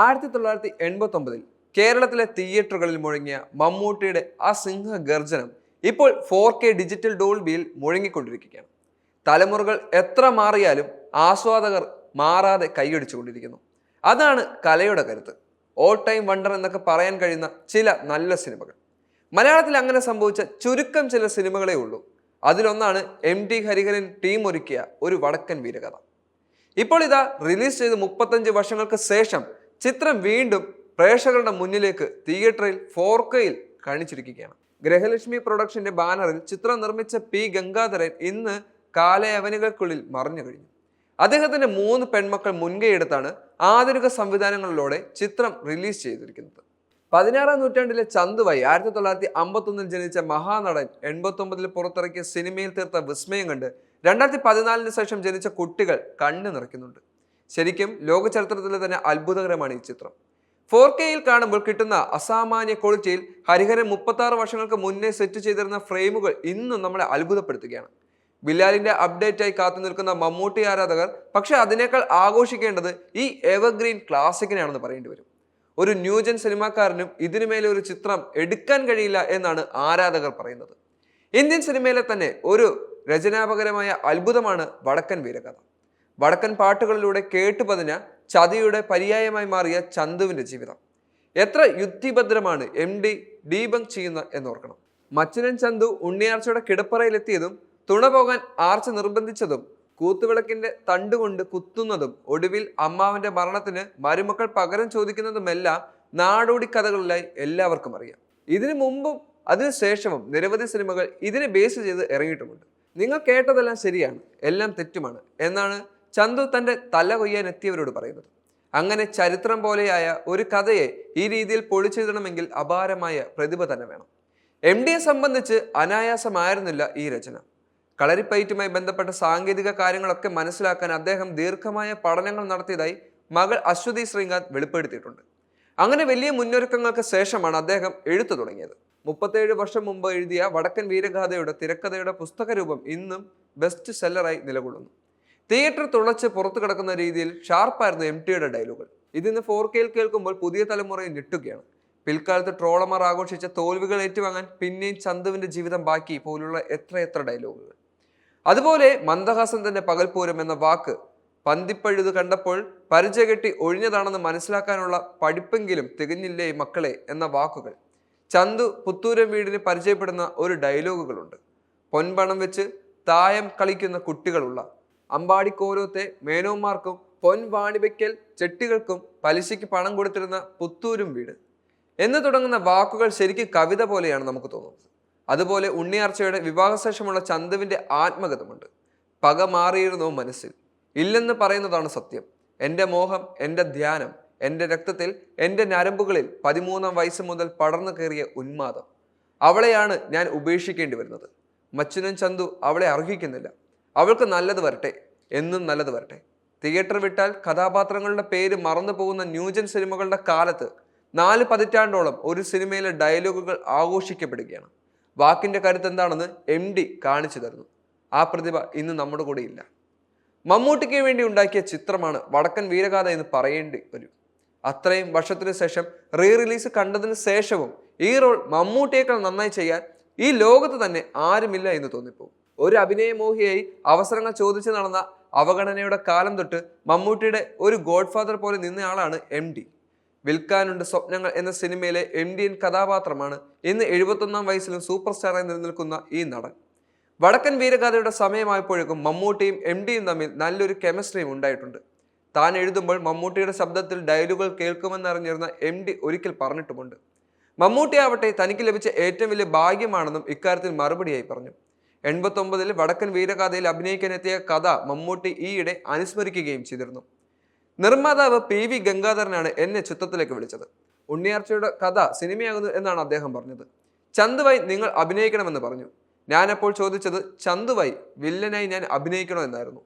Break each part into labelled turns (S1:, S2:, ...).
S1: 1989 കേരളത്തിലെ തിയേറ്ററുകളിൽ മുഴങ്ങിയ മമ്മൂട്ടിയുടെ ആ സിംഹഗർജനം ഇപ്പോൾ 4K ഡിജിറ്റൽ ഡോൾബിയിൽ മുഴങ്ങിക്കൊണ്ടിരിക്കുകയാണ്. തലമുറകൾ എത്ര മാറിയാലും ആസ്വാദകർ മാറാതെ കൈയടിച്ചുകൊണ്ടിരിക്കുന്നു. അതാണ് കലയുടെ കരുത്ത്. ഓൾ ടൈം വണ്ടർ എന്നൊക്കെ പറയാൻ കഴിയുന്ന ചില നല്ല സിനിമകൾ. മലയാളത്തിൽ അങ്ങനെ സംഭവിച്ച ചുരുക്കം ചില സിനിമകളേ ഉള്ളൂ. അതിലൊന്നാണ് MT ഹരിഹരൻ ടീം ഒരുക്കിയ ഒരു വടക്കൻ വീരകഥ. ഇപ്പോൾ ഇതാ റിലീസ് ചെയ്ത് 35 വർഷങ്ങൾക്ക് ശേഷം ചിത്രം വീണ്ടും പ്രേക്ഷകരുടെ മുന്നിലേക്ക് തിയേറ്ററിൽ 4Kയിൽ കാണിച്ചിരിക്കുകയാണ്. ഗൃഹലക്ഷ്മി പ്രൊഡക്ഷന്റെ ബാനറിൽ ചിത്രം നിർമ്മിച്ച P ഗംഗാധരൻ ഇന്ന് കാലയവനികൾക്കുള്ളിൽ മറഞ്ഞു കഴിഞ്ഞു. അദ്ദേഹത്തിന്റെ 3 പെൺമക്കൾ മുൻകൈയെടുത്താണ് ആധുനിക സംവിധാനങ്ങളിലൂടെ ചിത്രം റിലീസ് ചെയ്തിരിക്കുന്നത്. 16ാം നൂറ്റാണ്ടിലെ ചന്തുവായി 1951 ജനിച്ച മഹാനടൻ 89 പുറത്തിറക്കിയ സിനിമയിൽ തീർത്ത വിസ്മയം കണ്ട് 2014 ശേഷം ജനിച്ച കുട്ടികൾ കണ്ണു നിറയ്ക്കുന്നുണ്ട്. ശരിക്കും ലോക ചരിത്രത്തിലെ തന്നെ അത്ഭുതകരമാണ് ഈ ചിത്രം. 4Kയിൽ കാണുമ്പോൾ കിട്ടുന്ന അസാമാന്യ ക്വാളിറ്റിയിൽ ഹരിഹരൻ 36 വർഷങ്ങൾക്ക് മുന്നേ സെറ്റ് ചെയ്തിരുന്ന ഫ്രെയിമുകൾ ഇന്നും നമ്മളെ അത്ഭുതപ്പെടുത്തുകയാണ്. ബിലാലിന്റെ അപ്ഡേറ്റായി കാത്തു നിൽക്കുന്ന മമ്മൂട്ടി ആരാധകർ പക്ഷെ അതിനേക്കാൾ ആഘോഷിക്കേണ്ടത് ഈ എവർഗ്രീൻ ക്ലാസിക്കിനാണെന്ന് പറയേണ്ടി വരും. ഒരു ന്യൂജൻ സിനിമാക്കാരനും ഇതിനുമേലെ ഒരു ചിത്രം എടുക്കാൻ കഴിയില്ല എന്നാണ് ആരാധകർ പറയുന്നത്. ഇന്ത്യൻ സിനിമയിലെ തന്നെ ഒരു രചനാപകരമായ അത്ഭുതമാണ് വടക്കൻ വീരകഥ. വടക്കൻ പാട്ടുകളിലൂടെ കേട്ടുപതിഞ്ഞ ചതിയുടെ പര്യായമായി മാറിയ ചന്തുവിന്റെ ജീവിതം എത്ര യുക്തിഭദ്രമാണ് MD ഡീബങ്ക് ചെയ്യുന്ന എന്നോർക്കണം. മച്ചനൻ ചന്തു ഉണ്ണിയാർച്ചയുടെ കിടപ്പറയിലെത്തിയതും തുണ പോകാൻ ആർച്ച നിർബന്ധിച്ചതും കൂത്തുവിളക്കിന്റെ തണ്ടുകൊണ്ട് കുത്തുന്നതും ഒടുവിൽ അമ്മാവന്റെ മരണത്തിന് മരുമക്കൾ പകരം ചോദിക്കുന്നതുമെല്ലാം നാടോടി കഥകളിലായി എല്ലാവർക്കും അറിയാം. ഇതിനു മുമ്പും അതിനുശേഷവും നിരവധി സിനിമകൾ ഇതിനെ ബേസ് ചെയ്ത് ഇറങ്ങിയിട്ടുമുണ്ട്. നിങ്ങൾ കേട്ടതെല്ലാം ശരിയാണ്, എല്ലാം തെറ്റുമാണ് എന്നാണ് ചന്തു തൻ്റെ തല കൊയ്യാൻ എത്തിയവരോട് പറയുന്നത്. അങ്ങനെ ചരിത്രം പോലെയായ ഒരു കഥയെ ഈ രീതിയിൽ പൊളിച്ചെഴുതണമെങ്കിൽ അപാരമായ പ്രതിഭ തന്നെ വേണം. MDയെ സംബന്ധിച്ച് അനായാസമായിരുന്നില്ല ഈ രചന. കളരിപ്പയറ്റുമായി ബന്ധപ്പെട്ട സാങ്കേതിക കാര്യങ്ങളൊക്കെ മനസ്സിലാക്കാൻ അദ്ദേഹം ദീർഘമായ പഠനങ്ങൾ നടത്തിയതായി മകൾ അശ്വതി ശ്രീകാന്ത് വെളിപ്പെടുത്തിയിട്ടുണ്ട്. അങ്ങനെ വലിയ മുന്നൊരുക്കങ്ങൾക്ക് ശേഷമാണ് അദ്ദേഹം എഴുത്തു തുടങ്ങിയത്. 37 വർഷം മുമ്പ് എഴുതിയ വടക്കൻ വീരഗാഥയുടെ തിരക്കഥയുടെ പുസ്തക രൂപം ഇന്നും ബെസ്റ്റ് സെല്ലറായി നിലകൊള്ളുന്നു. തിയേറ്റർ തുളച്ച് പുറത്തു കിടക്കുന്ന രീതിയിൽ ഷാർപ്പായിരുന്നു MTയുടെ ഡയലോഗുകൾ. ഇതിന്ന് 4Kയിൽ കേൾക്കുമ്പോൾ പുതിയ തലമുറയെ ഞെട്ടുകയാണ്. പിൽക്കാലത്ത് ട്രോളമാർ ആഘോഷിച്ച തോൽവികൾ ഏറ്റുവാങ്ങാൻ പിന്നെയും ചന്തുവിന്റെ ജീവിതം ബാക്കി പോലുള്ള എത്രയെത്ര ഡയലോഗുകൾ. അതുപോലെ മന്ദഹാസൻ തന്നെ പകൽപൂരം എന്ന വാക്ക് പന്തിപ്പഴുത് കണ്ടപ്പോൾ പരിചയകെട്ടി ഒഴിഞ്ഞതാണെന്ന് മനസ്സിലാക്കാനുള്ള പഠിപ്പെങ്കിലും തികഞ്ഞില്ലേ മക്കളെ എന്ന വാക്കുകൾ. ചന്തു പുത്തൂരം വീടിന് പരിചയപ്പെടുന്ന ഒരു ഡയലോഗുകളുണ്ട്. പൊൻപണം വെച്ച് തായം കളിക്കുന്ന കുട്ടികളുള്ള അമ്പാടിക്കോരത്തെ മേനോന്മാർക്കും പൊൻവാണിവയ്ക്കൽ ചെട്ടികൾക്കും പലിശയ്ക്ക് പണം കൊടുത്തിരുന്ന പുത്തൂരും വീട് എന്ന് തുടങ്ങുന്ന വാക്കുകൾ ശരിക്കും കവിത പോലെയാണ് നമുക്ക് തോന്നുന്നത്. അതുപോലെ ഉണ്ണിയാർച്ചയുടെ വിവാഹശേഷമുള്ള ചന്തുവിന്റെ ആത്മകഥമുണ്ട്. പക മാറിയിരുന്നോ മനസ്സിൽ, ഇല്ലെന്ന് പറയുന്നതാണ് സത്യം. എൻ്റെ മോഹം, എൻ്റെ ധ്യാനം, എൻ്റെ രക്തത്തിൽ, എൻ്റെ ഞരമ്പുകളിൽ 13ാം വയസ്സ് മുതൽ പടർന്നു കയറിയ ഉന്മാദം. അവളെയാണ് ഞാൻ ഉപേക്ഷിക്കേണ്ടി വരുന്നത്. മച്ചുനൻ ചന്തു അവളെ അർഹിക്കുന്നില്ല. അവൾക്ക് നല്ലത് വരട്ടെ, എന്നും നല്ലത് വരട്ടെ. തിയേറ്റർ വിട്ടാൽ കഥാപാത്രങ്ങളുടെ പേര് മറന്നു പോകുന്ന ന്യൂജൻ സിനിമകളുടെ കാലത്ത് 4 പതിറ്റാണ്ടോളം ഒരു സിനിമയിലെ ഡയലോഗുകൾ ആഘോഷിക്കപ്പെടുകയാണ്. വാക്കിന്റെ കരുത്ത് എന്താണെന്ന് MD കാണിച്ചു തരുന്നു. ആ പ്രതിഭ ഇന്ന് നമ്മുടെ കൂടെ ഇല്ല. മമ്മൂട്ടിക്ക് വേണ്ടി ഉണ്ടാക്കിയ ചിത്രമാണ് വടക്കൻ വീരഗാഥ എന്ന് പറയേണ്ടി വരും. അത്രയും വർഷത്തിന് ശേഷം റിലീസ് കണ്ടതിന് ശേഷവും ഈ റോൾ മമ്മൂട്ടിയേക്കാൾ നന്നായി ചെയ്യാൻ ഈ ലോകത്ത് തന്നെ ആരുമില്ല എന്ന് തോന്നിപ്പോകും. ഒരു അഭിനയമോഹിയായി അവസരങ്ങൾ ചോദിച്ചു നടന്ന അവഗണനയുടെ കാലം തൊട്ട് മമ്മൂട്ടിയുടെ ഒരു ഗോഡ്ഫാദർ പോലെ നിന്നയാളാണ് MD. വിൽക്കാനുണ്ട് സ്വപ്നങ്ങൾ എന്ന സിനിമയിലെ MDയൻ കഥാപാത്രമാണ് ഇന്ന് 71ാം വയസ്സിലും സൂപ്പർ സ്റ്റാറായി നിലനിൽക്കുന്ന ഈ നടൻ. വടക്കൻ വീരഗാഥയുടെ സമയമായപ്പോഴേക്കും മമ്മൂട്ടിയും MDയും തമ്മിൽ നല്ലൊരു കെമിസ്ട്രിയും ഉണ്ടായിട്ടുണ്ട്. താൻ എഴുതുമ്പോൾ മമ്മൂട്ടിയുടെ ശബ്ദത്തിൽ ഡയലോഗുകൾ കേൾക്കുമെന്നറിഞ്ഞിരുന്ന MD ഒരിക്കൽ പറഞ്ഞിട്ടുമുണ്ട്. മമ്മൂട്ടി ആവട്ടെ തനിക്ക് ലഭിച്ച ഏറ്റവും വലിയ ഭാഗ്യമാണെന്നും ഇക്കാര്യത്തിൽ മറുപടിയായി പറഞ്ഞു. 89 വടക്കൻ വീരഗാഥയിൽ അഭിനയിക്കാനെത്തിയ കഥ മമ്മൂട്ടി ഈയിടെ അനുസ്മരിക്കുകയും ചെയ്തിരുന്നു. നിർമ്മാതാവ് PV ഗംഗാധരനാണ് എന്നെ ചിത്രത്തിലേക്ക് വിളിച്ചത്. ഉണ്ണിയാർച്ചയുടെ കഥ സിനിമയാകുന്നു എന്നാണ് അദ്ദേഹം പറഞ്ഞത്. ചന്തുവായി നിങ്ങൾ അഭിനയിക്കണമെന്ന് പറഞ്ഞു. ഞാനപ്പോൾ ചോദിച്ചത് ചന്തുവായി വില്ലനായി ഞാൻ അഭിനയിക്കണോ എന്നായിരുന്നു.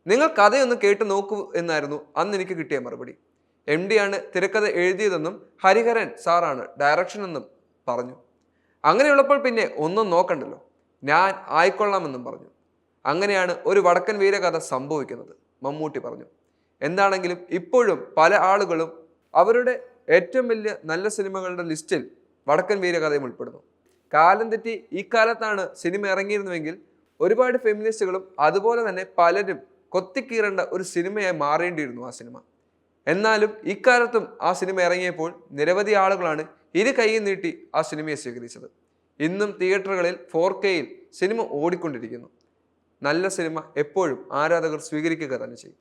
S1: നിങ്ങൾ കഥയൊന്ന് കേട്ടു നോക്കൂ എന്നായിരുന്നു അന്ന് എനിക്ക് കിട്ടിയ മറുപടി. MDയാണ് തിരക്കഥ എഴുതിയതെന്നും ഹരിഹരൻ സാറാണ് ഡയറക്ഷൻ എന്നും പറഞ്ഞു. അങ്ങനെയുള്ളപ്പോൾ പിന്നെ ഒന്നും നോക്കണ്ടല്ലോ, ഞാൻ ആയിക്കൊള്ളാമെന്നും പറഞ്ഞു. അങ്ങനെയാണ് ഒരു വടക്കൻ വീരകഥ സംഭവിക്കുന്നത്, മമ്മൂട്ടി പറഞ്ഞു. എന്താണെങ്കിലും ഇപ്പോഴും പല ആളുകളും അവരുടെ ഏറ്റവും വലിയ നല്ല സിനിമകളുടെ ലിസ്റ്റിൽ വടക്കൻ വീരകഥയും ഉൾപ്പെടുന്നു. കാലം തെറ്റി ഇക്കാലത്താണ് സിനിമ ഇറങ്ങിയിരുന്നുവെങ്കിൽ ഒരുപാട് ഫെമിനിസ്റ്റുകളും അതുപോലെ തന്നെ പലരും കൊത്തിക്കീറേണ്ട ഒരു സിനിമയായി മാറേണ്ടിയിരുന്നു ആ സിനിമ. എന്നാലും ഇക്കാലത്തും ആ സിനിമ ഇറങ്ങിയപ്പോൾ നിരവധി ആളുകളാണ് ഇരു കൈയും നീട്ടി ആ സിനിമയെ സ്വീകരിച്ചത്. ഇന്നും തിയേറ്ററുകളിൽ 4Kയിൽ സിനിമ ഓടിക്കൊണ്ടിരിക്കുന്നു. നല്ല സിനിമ എപ്പോഴും ആരാധകർ സ്വീകരിക്കുക തന്നെ ചെയ്യും.